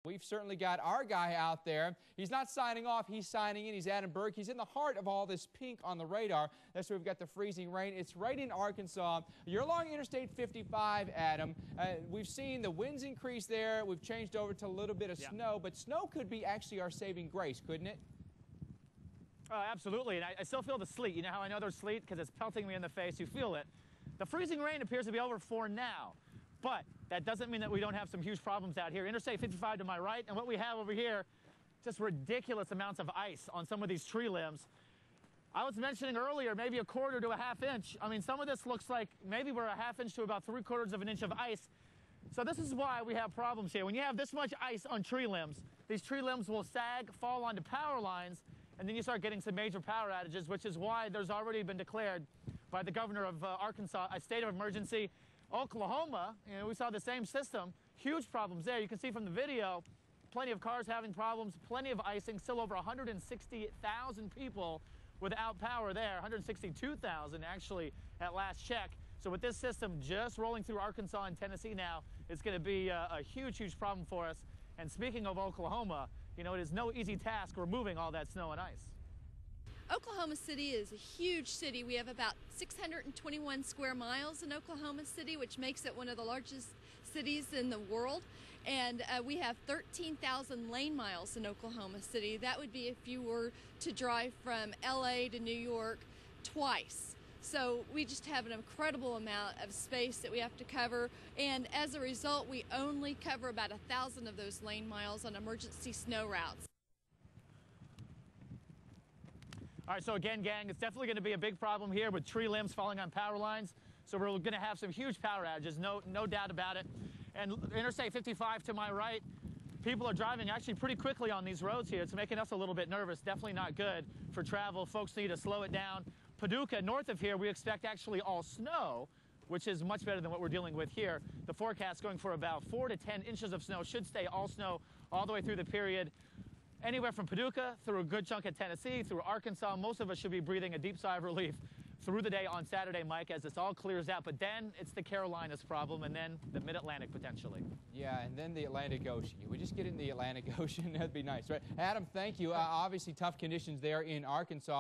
We've certainly got our guy out there. He's not signing off, he's signing in. He's Adam Burke. He's in the heart of all this pink on the radar. That's where we've got the freezing rain. It's right in Arkansas. You're along Interstate 55, Adam. We've seen the winds increase there. We've changed over to a little bit of snow, but snow could be actually our saving grace, couldn't it? Absolutely, and I still feel the sleet. You know how I know there's sleet? Because it's pelting me in the face. You feel it. The freezing rain appears to be over for now. But that doesn't mean that we don't have some huge problems out here. Interstate 55 to my right, and what we have over here, just ridiculous amounts of ice on some of these tree limbs. I was mentioning earlier, maybe a quarter to a half inch. I mean, some of this looks like maybe we're a half inch to about 3/4 of an inch of ice. So this is why we have problems here. When you have this much ice on tree limbs, these tree limbs will sag, fall onto power lines, and then you start getting some major power outages, which is why there's already been declared by the governor of Arkansas a state of emergency. Oklahoma, you know, we saw the same system, huge problems there. You can see from the video, plenty of cars having problems, plenty of icing, still over 160,000 people without power there, 162,000 actually at last check. So with this system just rolling through Arkansas and Tennessee now, it's going to be a huge, huge problem for us. And speaking of Oklahoma, you know, it is no easy task removing all that snow and ice. Oklahoma City is a huge city. We have about 621 square miles in Oklahoma City, which makes it one of the largest cities in the world. And we have 13,000 lane miles in Oklahoma City. That would be if you were to drive from LA to New York twice. So we just have an incredible amount of space that we have to cover. And as a result, we only cover about 1,000 of those lane miles on emergency snow routes. All right, so again, gang, it's definitely going to be a big problem here with tree limbs falling on power lines. So we're going to have some huge power outages, no doubt about it. And Interstate 55 to my right, people are driving actually pretty quickly on these roads here. It's making us a little bit nervous. Definitely not good for travel. Folks need to slow it down. Paducah, north of here, we expect actually all snow, which is much better than what we're dealing with here. The forecast going for about 4 to 10 inches of snow. Should stay all snow all the way through the period. Anywhere from Paducah through a good chunk of Tennessee, through Arkansas, most of us should be breathing a deep sigh of relief through the day on Saturday, Mike, as this all clears out. But then it's the Carolinas problem, and then the Mid-Atlantic potentially. Yeah, and then the Atlantic Ocean. We just get in the Atlantic Ocean, that'd be nice, right? Adam, thank you. Obviously tough conditions there in Arkansas.